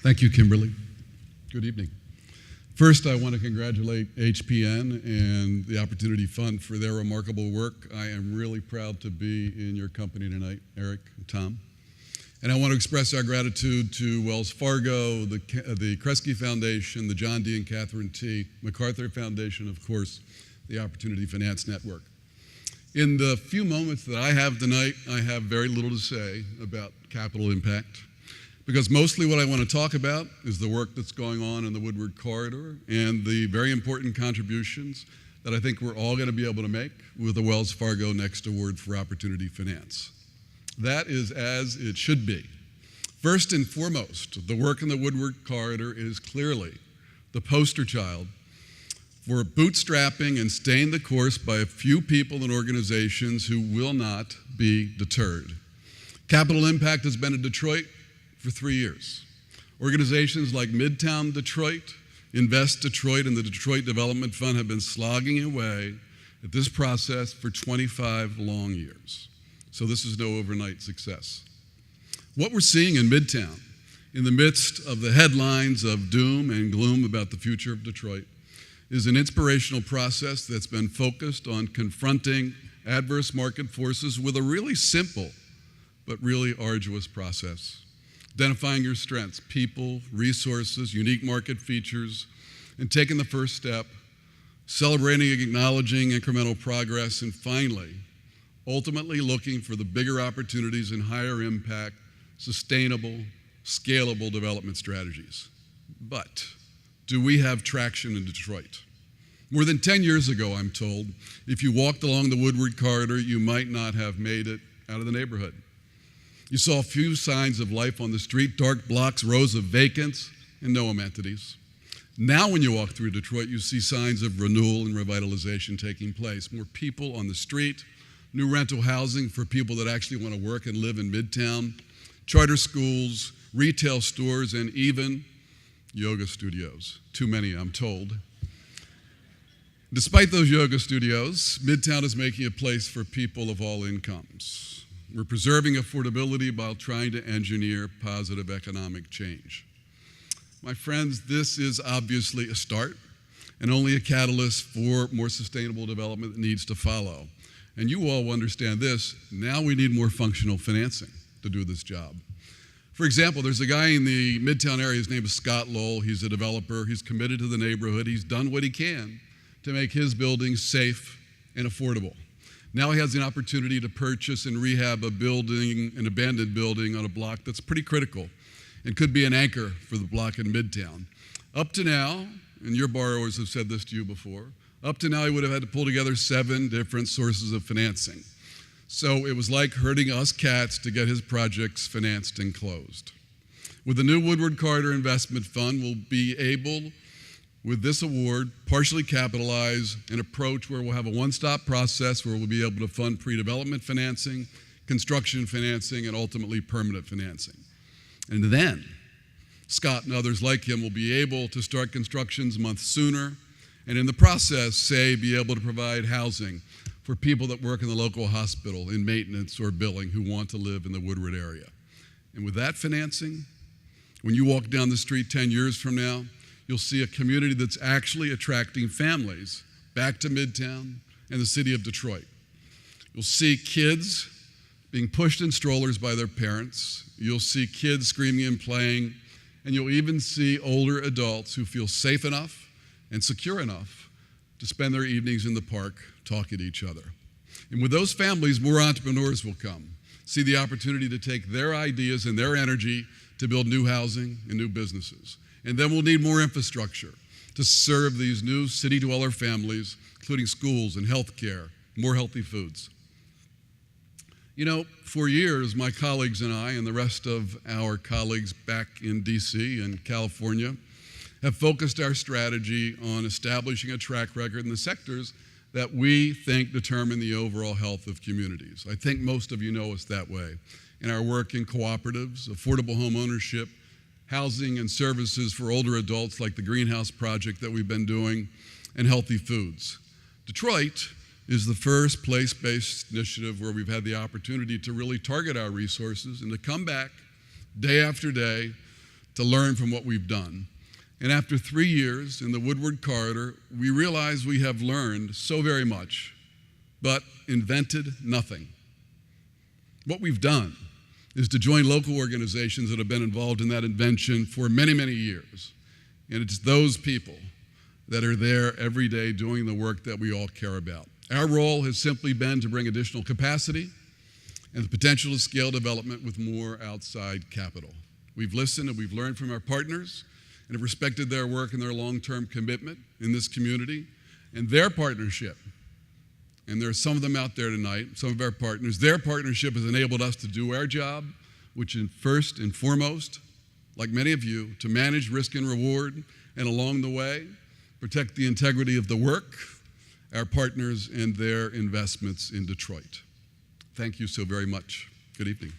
Thank you, Kimberly. Good evening. First, I want to congratulate HPN and the Opportunity Fund for their remarkable work. I am really proud to be in your company tonight, Eric and Tom. And I want to express our gratitude to Wells Fargo, the Kresge Foundation, the John D. and Catherine T. MacArthur Foundation, of course, the Opportunity Finance Network. In the few moments that I have tonight, I have very little to say about capital impact, because mostly what I want to talk about is the work that's going on in the Woodward Corridor and the very important contributions that I think we're all going to be able to make with the Wells Fargo Next Award for Opportunity Finance. That is as it should be. First and foremost, the work in the Woodward Corridor is clearly the poster child for bootstrapping and staying the course by a few people and organizations who will not be deterred. Capital Impact has been in Detroit for 3 years. Organizations like Midtown Detroit, Invest Detroit, and the Detroit Development Fund have been slogging away at this process for 25 long years. So this is no overnight success. What we're seeing in Midtown, in the midst of the headlines of doom and gloom about the future of Detroit, is an inspirational process that's been focused on confronting adverse market forces with a really simple but really arduous process. Identifying your strengths, people, resources, unique market features, and taking the first step, celebrating and acknowledging incremental progress, and finally, ultimately looking for the bigger opportunities and higher impact, sustainable, scalable development strategies. But do we have traction in Detroit? More than 10 years ago, I'm told, if you walked along the Woodward Corridor, you might not have made it out of the neighborhood. You saw few signs of life on the street, dark blocks, rows of vacants, and no amenities. Now when you walk through Detroit, you see signs of renewal and revitalization taking place. More people on the street, new rental housing for people that actually want to work and live in Midtown, charter schools, retail stores, and even yoga studios. Too many, I'm told. Despite those yoga studios, Midtown is making a place for people of all incomes. We're preserving affordability while trying to engineer positive economic change. My friends, this is obviously a start and only a catalyst for more sustainable development that needs to follow. And you all understand this, now we need more functional financing to do this job. For example, there's a guy in the Midtown area, his name is Scott Lowell. He's a developer, he's committed to the neighborhood, he's done what he can to make his building safe and affordable. Now he has the opportunity to purchase and rehab a building, an abandoned building on a block that's pretty critical and could be an anchor for the block in Midtown. Up to now, and your borrowers have said this to you before, up to now he would have had to pull together 7 different sources of financing. So it was like herding us cats to get his projects financed and closed. With the new Woodward Corridor Investment Fund, we'll be able, with this award, partially capitalize an approach where we'll have a one-stop process where we'll be able to fund pre-development financing, construction financing, and ultimately permanent financing. And then Scott and others like him will be able to start constructions months sooner, and in the process, say, be able to provide housing for people that work in the local hospital in maintenance or billing who want to live in the Woodward area. And with that financing, when you walk down the street 10 years from now, you'll see a community that's actually attracting families back to Midtown and the city of Detroit. You'll see kids being pushed in strollers by their parents. You'll see kids screaming and playing, and you'll even see older adults who feel safe enough and secure enough to spend their evenings in the park talking to each other. And with those families, more entrepreneurs will come, see the opportunity to take their ideas and their energy to build new housing and new businesses. And then we'll need more infrastructure to serve these new city dweller families, including schools and healthcare, more healthy foods. You know, for years, my colleagues and I and the rest of our colleagues back in DC and California have focused our strategy on establishing a track record in the sectors that we think determine the overall health of communities. I think most of you know us that way. In our work in cooperatives, affordable home ownership, housing and services for older adults like the Greenhouse Project that we've been doing, and healthy foods. Detroit is the first place-based initiative where we've had the opportunity to really target our resources and to come back day after day to learn from what we've done. And after 3 years in the Woodward Corridor, we realize we have learned so very much, but invented nothing. What we've done is to join local organizations that have been involved in that invention for many, many years. And it's those people that are there every day doing the work that we all care about. Our role has simply been to bring additional capacity and the potential to scale development with more outside capital. We've listened and we've learned from our partners and have respected their work and their long-term commitment in this community and their partnership. And there are some of them out there tonight, some of our partners. Their partnership has enabled us to do our job, which is first and foremost, like many of you, to manage risk and reward, and along the way, protect the integrity of the work, our partners, and their investments in Detroit. Thank you so very much. Good evening.